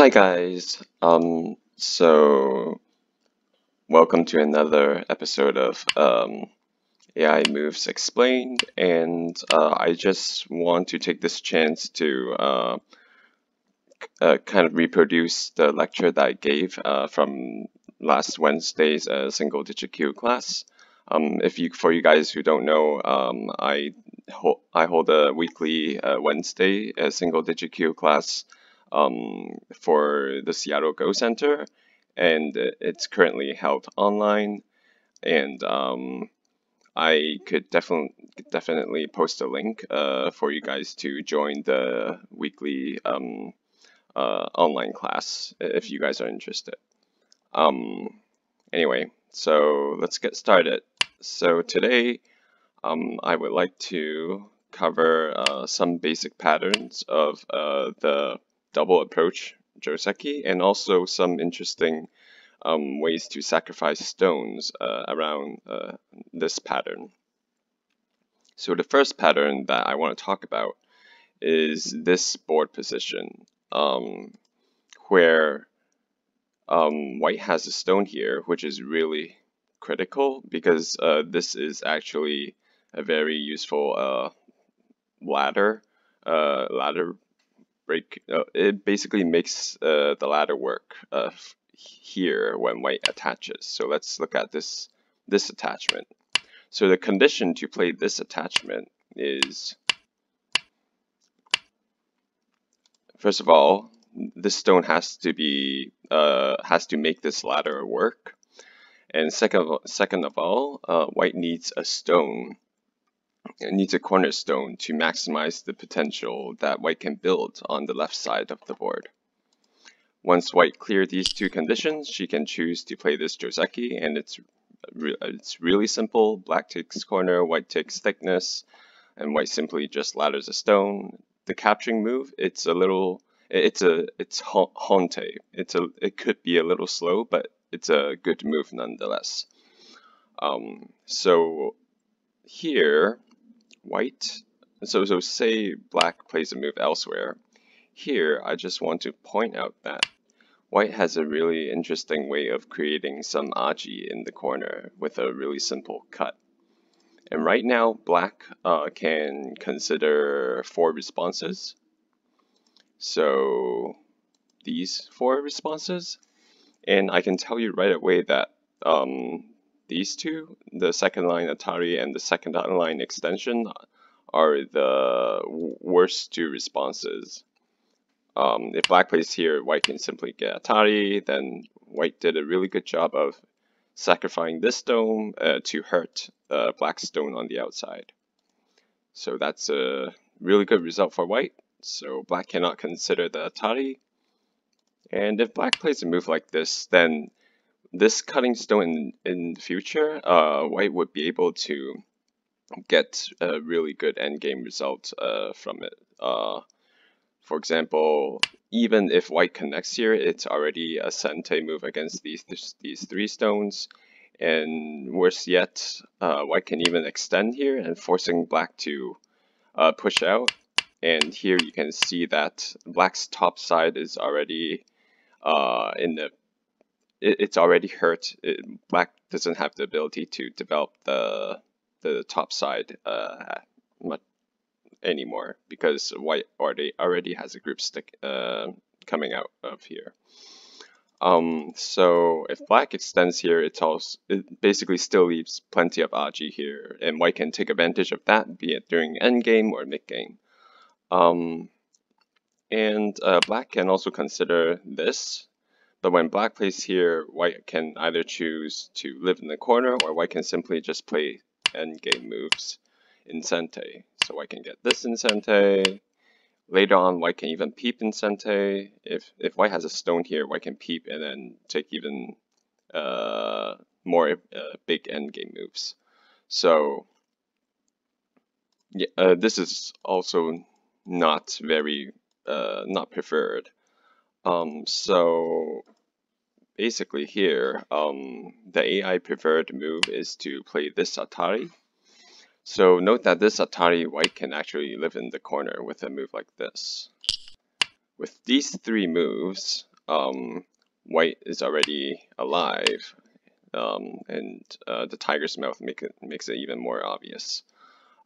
Hi guys. So welcome to another episode of AI Moves Explained, and I just want to take this chance to kind of reproduce the lecture that I gave from last Wednesday's single digit Q class. For you guys who don't know, I hold a weekly Wednesday single digit Q class for the Seattle Go Center, and it's currently held online. And I could definitely post a link for you guys to join the weekly online class if you guys are interested. Anyway, so let's get started. So today, I would like to cover some basic patterns of the double approach Joseki, and also some interesting ways to sacrifice stones around this pattern. So the first pattern that I want to talk about is this board position, where white has a stone here, which is really critical because this is actually a very useful ladder. Ladder break. It basically makes the ladder work here when white attaches. So let's look at this attachment. So the condition to play this attachment is, first of all, this stone has to make this ladder work, and second of all, white needs a stone. It needs a cornerstone to maximize the potential that white can build on the left side of the board. Once white clears these two conditions, she can choose to play this Joseki, and it's really simple. Black takes corner, white takes thickness, and white simply just ladders a stone. The capturing move, it's Honte. It could be a little slow, but it's a good move nonetheless. So here, so say black plays a move elsewhere. Here, I just want to point out that white has a really interesting way of creating some aji in the corner with a really simple cut. And right now, black can consider 4 responses. So these 4 responses, and I can tell you right away that these two, the second line Atari and the second line extension, are the worst 2 responses. If black plays here, white can simply get Atari. Then white did a really good job of sacrificing this stone to hurt black's stone on the outside. So that's a really good result for white. So black cannot consider the Atari. And if black plays a move like this, then this cutting stone in the future, white would be able to get a really good endgame result from it. For example, even if white connects here, it's already a Sente move against these 3 stones. And worse yet, white can even extend here and forcing black to push out. And here you can see that black's top side is already it's already hurt. Black doesn't have the ability to develop the top side much anymore because white already has a group stick coming out of here. So if black extends here, it basically still leaves plenty of aji here, and white can take advantage of that, be it during endgame or mid-game. And black can also consider this, but when black plays here, white can either choose to live in the corner, or white can simply just play endgame moves in Sente. So white can get this in Sente. Later on, white can even peep in Sente. If white has a stone here, white can peep and then take even more big endgame moves. So yeah, this is also not very not preferred. So basically here, the AI preferred move is to play this Atari. So note that this Atari white can actually live in the corner with a move like this. With these 3 moves, white is already alive, and the tiger's mouth makes it even more obvious.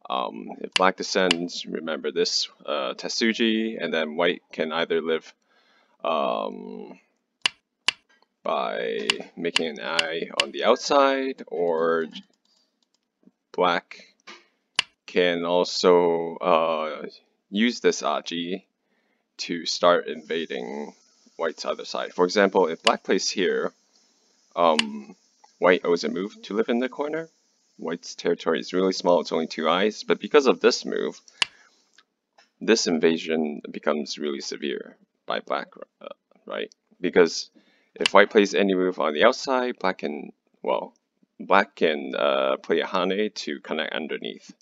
If black descends, remember this Tetsuji, and then white can either live by making an eye on the outside, or black can also use this Aji to start invading white's other side. For example, if black plays here, white owes a move to live in the corner. White's territory is really small, it's only 2 eyes, but because of this move, this invasion becomes really severe by black, right? Because if white plays any move on the outside, black can play a Hane to connect underneath.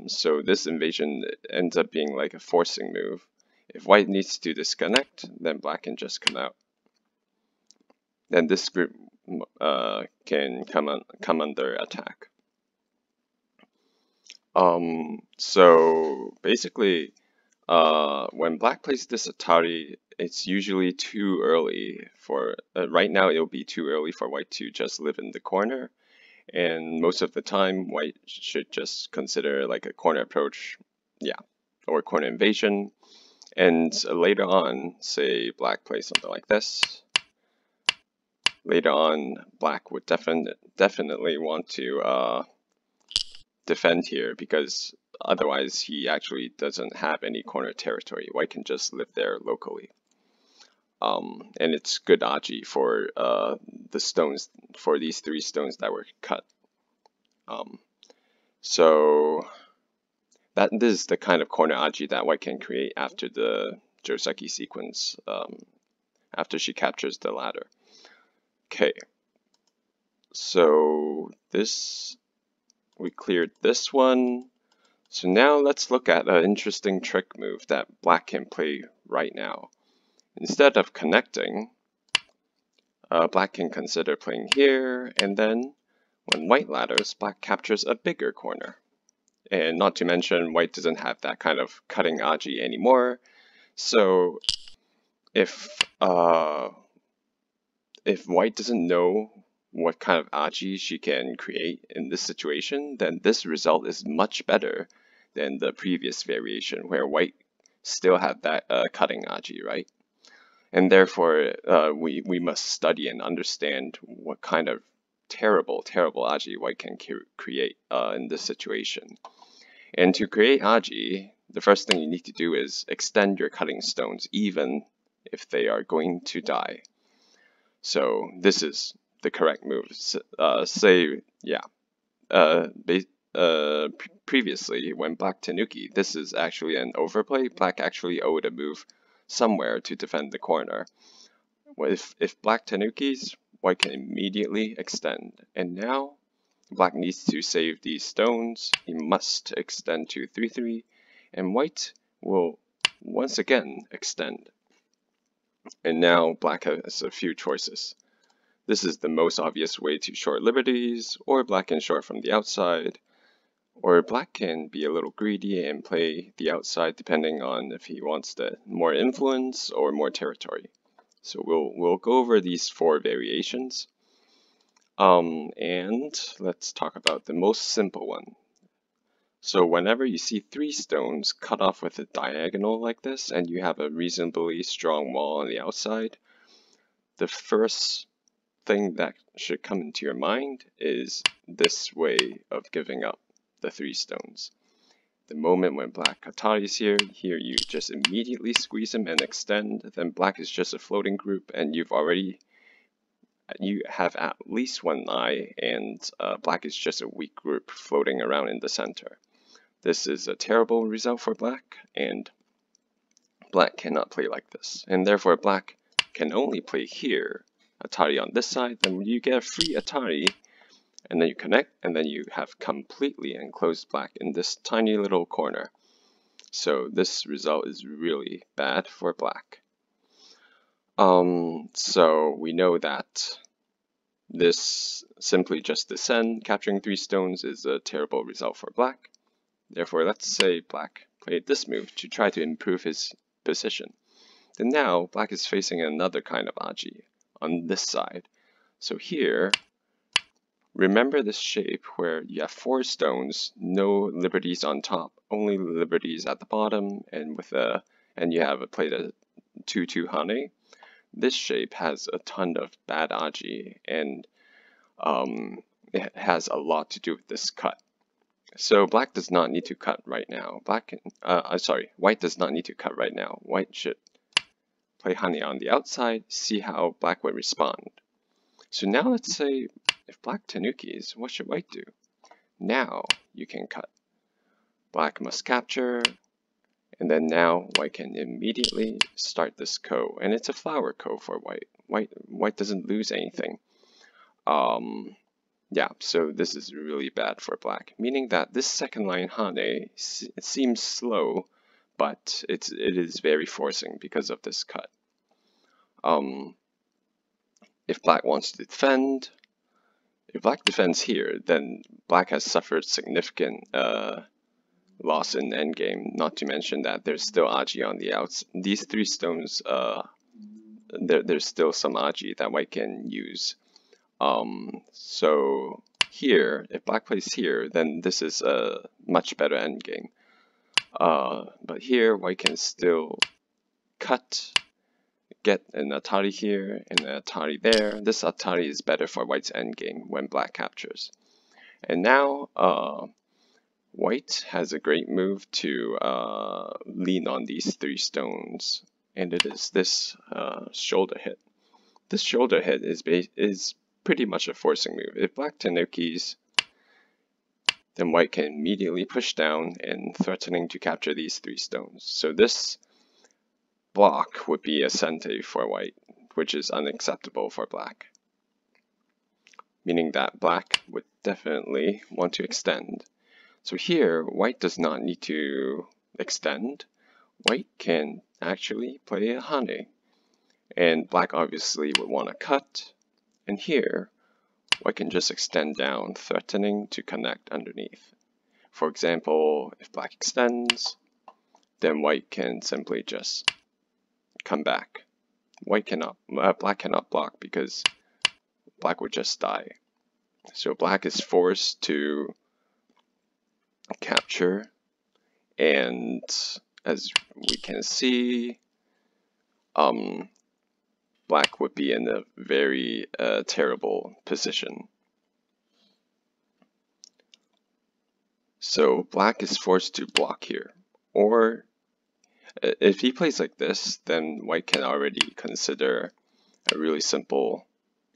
So this invasion ends up being like a forcing move. If white needs to disconnect, then black can just come out. Then this group can come under attack. So basically, when black plays this Atari, it's usually too early for, right now it'll be too early for white to just live in the corner, and most of the time white should just consider like a corner approach, or corner invasion, and later on, say black plays something like this, later on black would definitely want to defend here, because otherwise he actually doesn't have any corner territory. White can just live there locally. And it's good Aji for the stones, for these 3 stones that were cut. So this is the kind of corner Aji that white can create after the Joseki sequence, after she captures the ladder. Okay, so we cleared this one. So now let's look at an interesting trick move that black can play right now. Instead of connecting, black can consider playing here, and then when white ladders, black captures a bigger corner. And not to mention, white doesn't have that kind of cutting Aji anymore. So if white doesn't know what kind of Aji she can create in this situation, then this result is much better than the previous variation where white still had that cutting Aji, right? And therefore, we must study and understand what kind of terrible Aji white can create in this situation. And to create Aji, the first thing you need to do is extend your cutting stones, even if they are going to die. So this is the correct move. Previously, when black Tanuki, this is actually an overplay. Black actually owed a move somewhere to defend the corner. If black Tanukis, white can immediately extend. And now, black needs to save these stones. He must extend to 3/3, and white will once again extend. And now black has a few choices. This is the most obvious way to short liberties, or black can short from the outside, or black can be a little greedy and play the outside depending on if he wants the more influence or more territory. So we'll go over these 4 variations. And let's talk about the most simple one. So whenever you see 3 stones cut off with a diagonal like this, and you have a reasonably strong wall on the outside, the first thing that should come into your mind is this way of giving up the 3 stones. The moment when black Atari is here you just immediately squeeze him and extend, then black is just a floating group, and you have at least 1 eye, and black is just a weak group floating around in the center. This is a terrible result for black, and black cannot play like this. And therefore black can only play here, Atari on this side, then you get a free Atari, and then you connect, and then you have completely enclosed black in this tiny little corner. So this result is really bad for black. So we know that this simply just descend, capturing 3 stones, is a terrible result for black. Therefore, let's say black played this move to try to improve his position. then now black is facing another kind of aji on this side. So here, remember this shape where you have 4 stones, no liberties on top, only liberties at the bottom, and you have played a 2-2 Hane. This shape has a ton of bad aji, and it has a lot to do with this cut. So black does not need to cut right now. White does not need to cut right now. White should play Hane on the outside, see how black would respond. So now let's say if black tenukis, what should white do? Now you can cut. Black must capture, and then now white can immediately start this ko, and it's a flower ko for white. White doesn't lose anything. Yeah, so this is really bad for black, meaning that this second line Hane seems slow, but it is very forcing because of this cut. If black wants to defend, if black defends here, then black has suffered significant loss in endgame, not to mention that there's still aji on the outs. These 3 stones, there's still some aji that white can use. So here, if black plays here, then this is a much better endgame. But here, white can still cut, get an Atari here and an Atari there. This Atari is better for white's endgame when black captures. And now, white has a great move to lean on these 3 stones, and it is this shoulder hit. This shoulder hit is pretty much a forcing move. If black tenukis, then white can immediately push down and threatening to capture these 3 stones. So this block would be a sente for white, which is unacceptable for black. Meaning that black would definitely want to extend. So here, white does not need to extend. White can actually play a Hane. And black obviously would want to cut. And here, white can just extend down, threatening to connect underneath. For example, if black extends, then white can simply just come back. Black cannot block because black would just die. So black is forced to capture, and as we can see, black would be in a very terrible position. So black is forced to block here, or if he plays like this, then white can already consider a really simple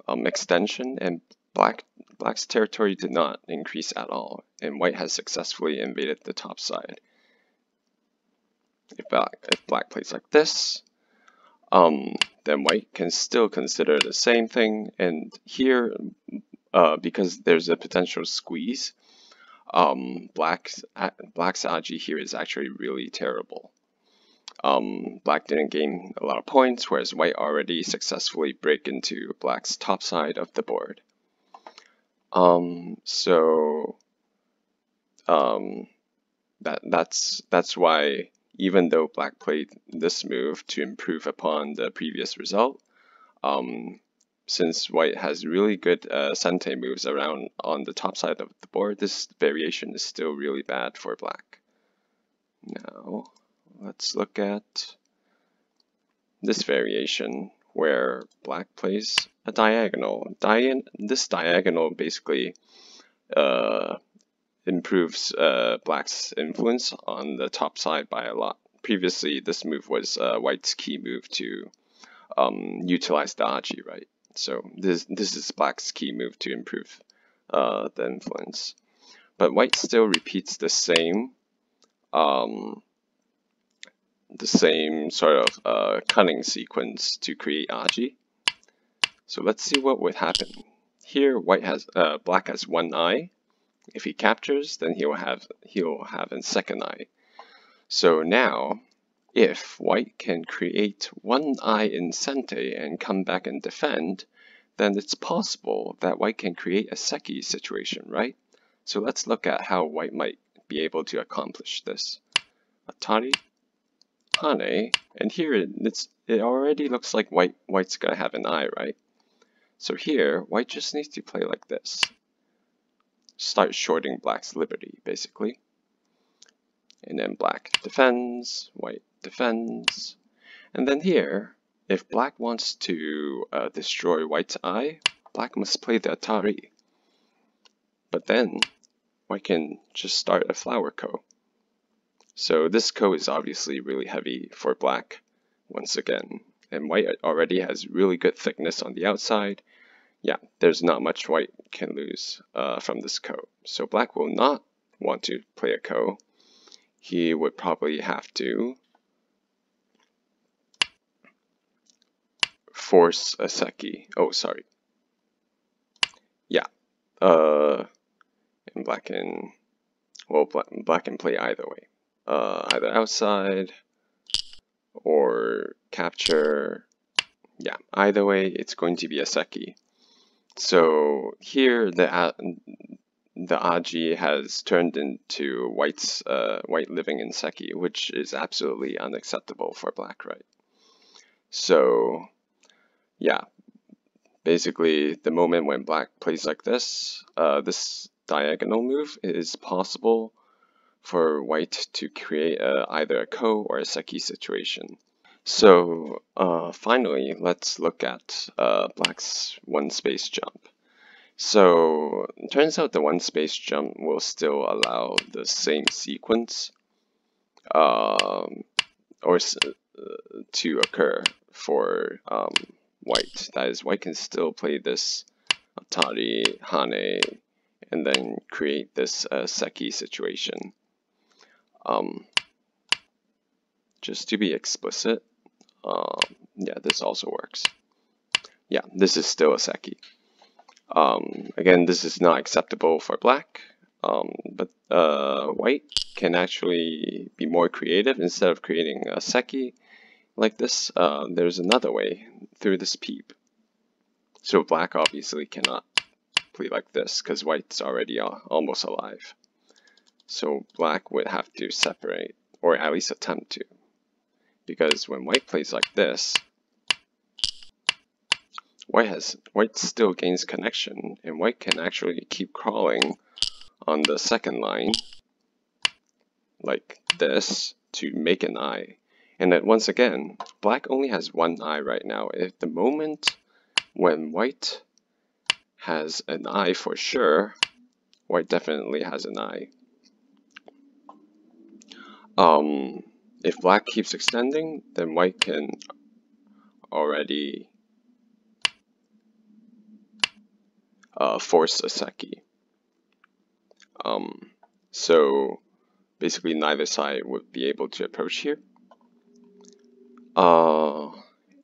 extension, and black's territory did not increase at all, and white has successfully invaded the top side. If black plays like this, then white can still consider the same thing, and here, because there's a potential squeeze, black's aji here is actually really terrible. Black didn't gain a lot of points, whereas white already successfully break into black's top side of the board. That's why, even though black played this move to improve upon the previous result, since white has really good sente moves around on the top side of the board, this variation is still really bad for black. Now, let's look at this variation where black plays a diagonal. This diagonal basically improves black's influence on the top side by a lot. Previously, this move was white's key move to utilize the aji, right? So this is black's key move to improve the influence. But white still repeats the same sort of cunning sequence to create aji. So let's see what would happen. Here, black has 1 eye. If he captures, then he'll have a second eye. So now, if white can create 1 eye in sente and come back and defend, then it's possible that white can create a seki situation, right? So let's look at how white might be able to accomplish this. Atari, Hane, and here it already looks like white's gonna have an eye, right? So here, white just needs to play like this. Start shorting black's liberty, basically. And then black defends, white defends. And then here, if black wants to destroy white's eye, black must play the Atari. But then, white can just start a flower ko. So this ko is obviously really heavy for black, once again. And white already has really good thickness on the outside. Yeah, there's not much white can lose from this ko. So black will not want to play a ko. He would probably have to force a seki. Oh, sorry. Yeah. And black can, well, black can play either way. Either outside or capture. Yeah, either way, it's going to be a seki. So here the aji has turned into white living in seki, which is absolutely unacceptable for black, right? So yeah, basically the moment when black plays like this, this diagonal move is possible for white to create either a ko or a seki situation. So finally, let's look at black's one space jump. So it turns out the one space jump will still allow the same sequence to occur for white. That is, white can still play this Atari, Hane, and then create this seki situation. Just to be explicit, yeah, this also works. Yeah, this is still a seki. Again, this is not acceptable for black, but white can actually be more creative. Instead of creating a seki like this, there's another way through this peep. So black obviously cannot play like this because white's already almost alive. So black would have to separate, or at least attempt to, because when white plays like this, white still gains connection, and white can actually keep crawling on the second line like this to make an eye. And then once again, black only has one eye right now. If the moment when white has an eye for sure, white definitely has an eye. If black keeps extending, then white can already force a seki. So basically neither side would be able to approach here.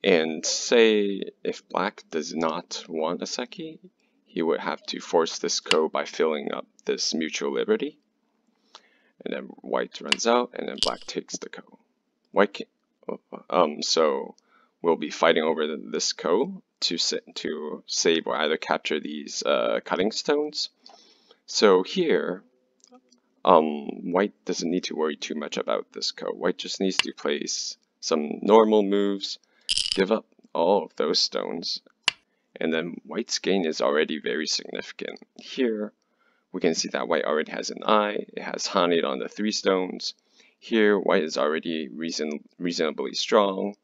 And say if black does not want a seki, he would have to force this ko by filling up this mutual liberty. And then white runs out, and then black takes the ko. White can, so we'll be fighting over this ko to save or either capture these cutting stones. So here, white doesn't need to worry too much about this ko. White just needs to place some normal moves, give up all of those stones, and then white's gain is already very significant. Here, we can see that white already has an eye, it has Hane on the 3 stones. Here, white is already reasonably strong,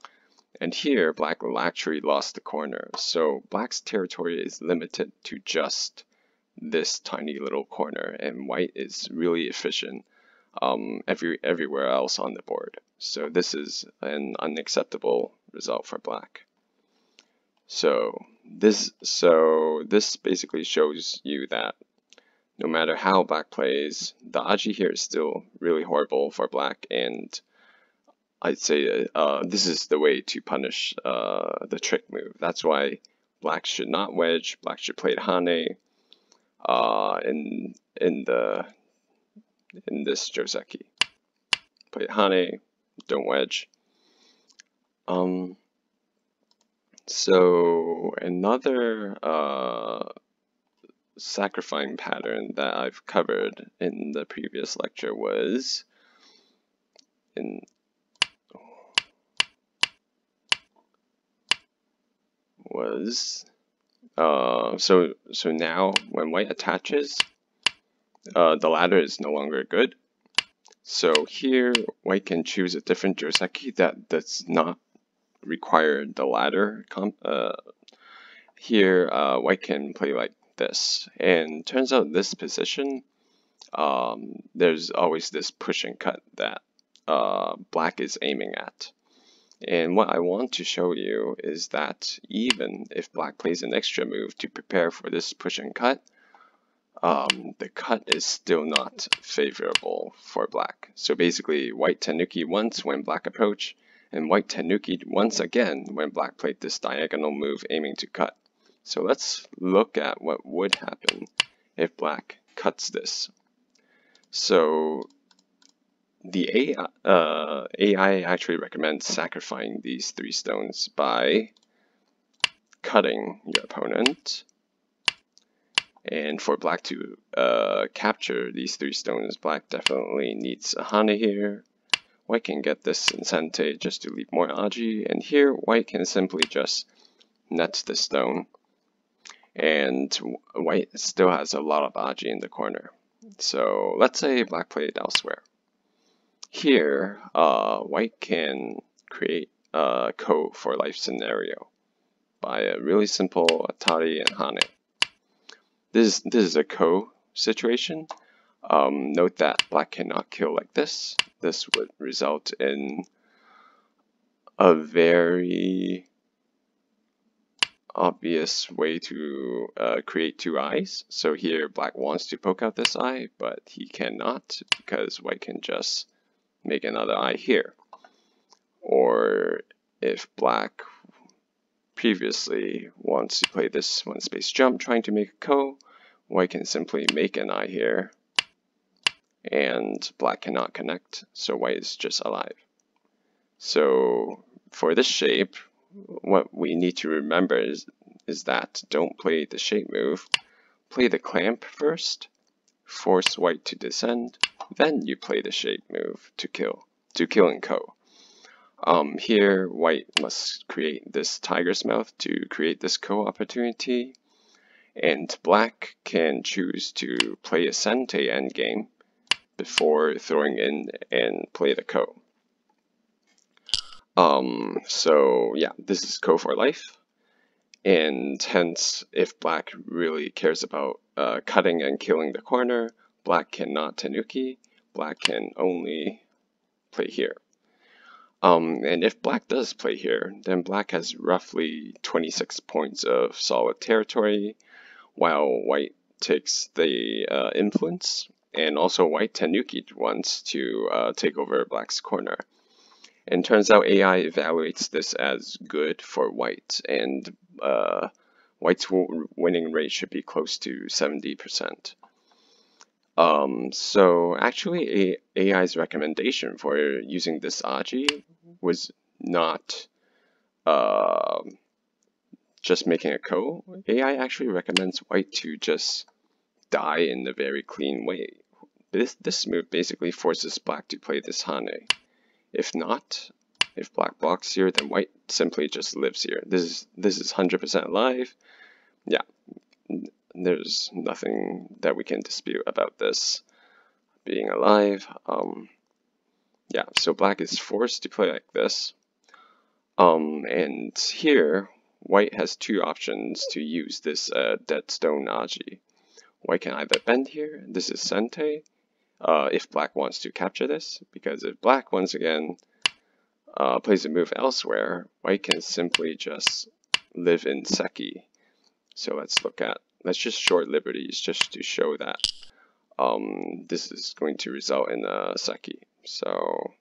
and here, black will actually lost the corner. So black's territory is limited to just this tiny little corner, and white is really efficient everywhere else on the board. So this is an unacceptable result for black. So this basically shows you that no matter how black plays, the aji here is still really horrible for black, and I'd say this is the way to punish the trick move. That's why black should not wedge. Black should play Hane in this Joseki. Play Hane, don't wedge. So another sacrificing pattern that I've covered in the previous lecture was was so now when white attaches, the ladder is no longer good. So here white can choose a different Joseki that does not require the ladder. Here white can play like this, and turns out this position, there's always this push and cut that black is aiming at. And what I want to show you is that even if black plays an extra move to prepare for this push and cut, the cut is still not favorable for black. So basically white tenuki once when black approach, and white tenuki once again when black played this diagonal move aiming to cut. So let's look at what would happen if black cuts this. So the AI actually recommends sacrificing these 3 stones by cutting your opponent. And for black to capture these 3 stones, black definitely needs a Hane here. White can get this in Sente just to leave more Aji, and here white can simply just net the stone. And white still has a lot of Aji in the corner. So let's say black played elsewhere. Here, white can create a Ko for life scenario by a really simple Atari and Hane. This is a Ko situation. Note that black cannot kill like this. This would result in a very obvious way to create 2 eyes. So here black wants to poke out this eye, but he cannot because white can just make another eye here. Or if black previously wants to play this 1 space jump trying to make a Ko, white can simply make an eye here, and black cannot connect, so white is just alive. So for this shape, what we need to remember is that don't play the shape move, play the clamp first, force white to descend, then you play the shape move to kill and Ko. Here white must create this tiger's mouth to create this Ko opportunity, and black can choose to play a Sente endgame before throwing in and play the Ko. So yeah, this is Ko for life, and hence if black really cares about cutting and killing the corner, black cannot tenuki, black can only play here. And if black does play here, then black has roughly 26 points of solid territory, while white takes the influence, and also white tenuki'd once to take over black's corner. And turns out AI evaluates this as good for white, and white's winning rate should be close to 70%. So actually AI's recommendation for using this Aji was not just making a Ko. AI actually recommends white to just die in a very clean way. This move basically forces black to play this Hane. If not, if black blocks here, then white simply just lives here. This is 100% live. Yeah, there's nothing that we can dispute about this being alive. Yeah, so black is forced to play like this. And here, white has 2 options to use this dead stone Aji. White can either bend here, this is Sente, if black wants to capture this, because if black once again plays a move elsewhere, white can simply just live in Seki. So let's just short liberties just to show that this is going to result in a Seki. So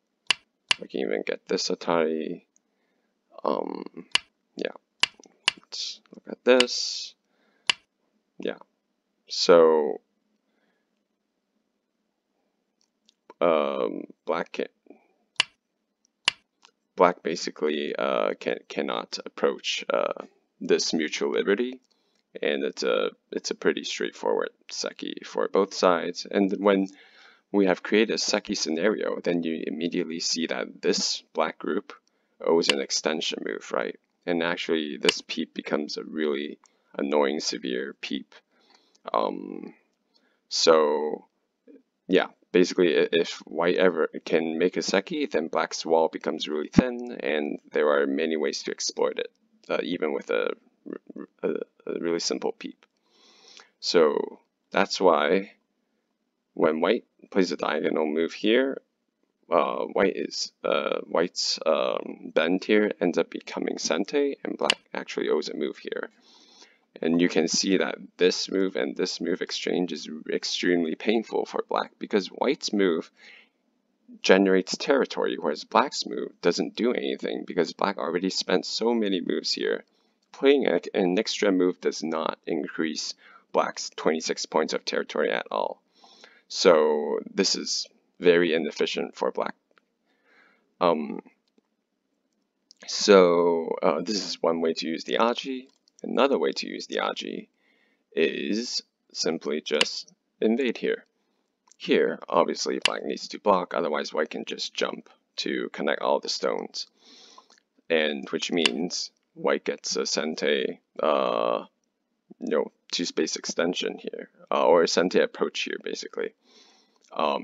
we can even get this Atari. Yeah, let's look at this. Yeah, so black basically cannot approach this mutual liberty, and it's a pretty straightforward Seki for both sides. And when we have created a Seki scenario, then you immediately see that this black group owes an extension move, right? and actually this peep becomes a really annoying severe peep. So yeah, basically if white ever can make a Seki, then black's wall becomes really thin, and there are many ways to exploit it, even with a really simple peep. So that's why when white plays a diagonal move here, white's bend here ends up becoming Sente, and black actually owes a move here. And you can see that this move and this move exchange is extremely painful for black, because white's move generates territory, whereas black's move doesn't do anything because black already spent so many moves here. Playing an extra move does not increase black's 26 points of territory at all. So this is very inefficient for black. This is one way to use the Aji. Another way to use the Aji is simply just invade here. Here, obviously, black needs to block, otherwise white can just jump to connect all the stones. And which means white gets a Sente, two-space extension here, or a Sente approach here, basically.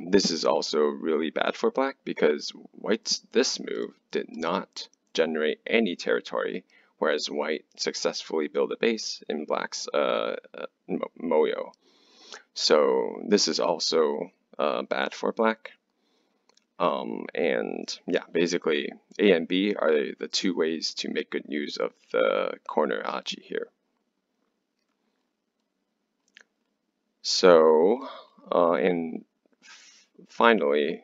This is also really bad for black because white's this move did not generate any territory, whereas white successfully built a base in black's Moyo. So this is also bad for black. And yeah, basically A and B are the two ways to make good use of the corner Aji here. So, and finally,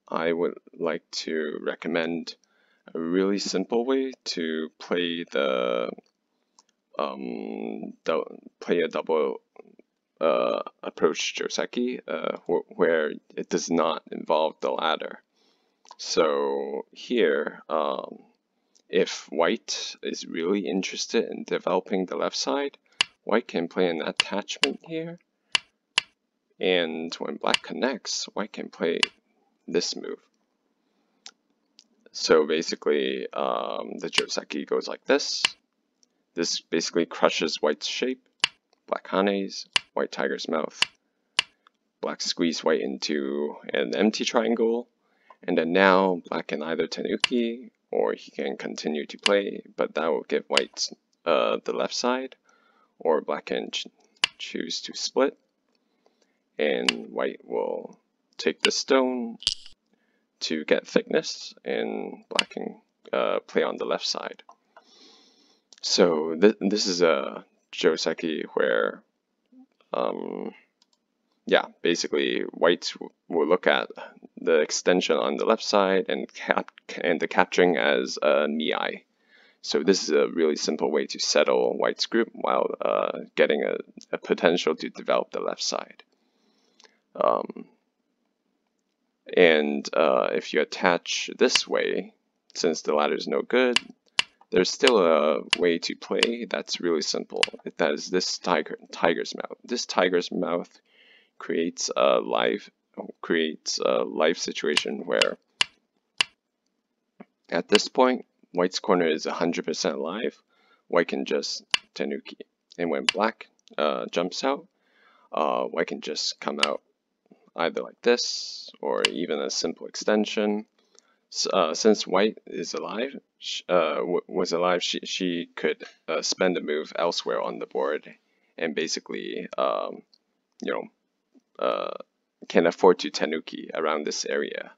I would like to recommend a really simple way to play a double approach Joseki, where it does not involve the ladder. So here, if white is really interested in developing the left side, white can play an attachment here, and when black connects, white can play this move. So basically, the Joseki goes like this. This basically crushes white's shape. Black Hanes, white tiger's mouth. Black squeeze white into an empty triangle. And then now black can either Tenuki or he can continue to play, but that will give white the left side. Or black can choose to split. And white will take the stone to get thickness, and black can play on the left side. So this is a Joseki where, yeah, basically white will look at the extension on the left side and the capturing as Mii. So this is a really simple way to settle white's group while getting a potential to develop the left side. If you attach this way, since the ladder is no good, there's still a way to play that's really simple. That is this tiger's mouth. This tiger's mouth creates a live situation where at this point, white's corner is 100% live. White can just Tenuki, and when black jumps out, white can just come out either like this or even a simple extension. Since white is alive, she could spend a move elsewhere on the board and basically, can afford to Tenuki around this area.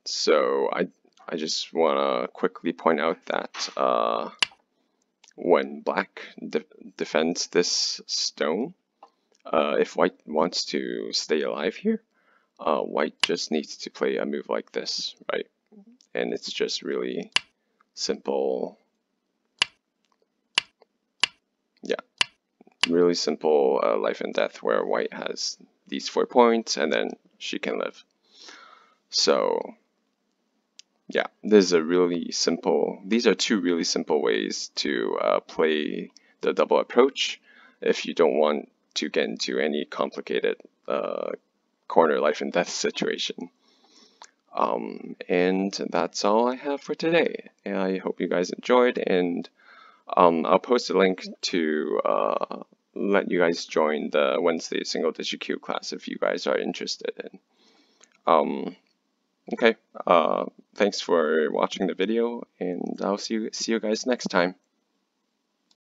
So I just want to quickly point out that when black defends this stone, if white wants to stay alive here, white just needs to play a move like this, right? And it's just really simple. Yeah, really simple life and death where white has these 4 points and then she can live. So yeah, these are two really simple ways to play the double approach if you don't want to get into any complicated corner life and death situation. And that's all I have for today. And I hope you guys enjoyed, and I'll post a link to let you guys join the Wednesday Single Digit Q class if you guys are interested in. Okay, thanks for watching the video, and I'll see you guys next time.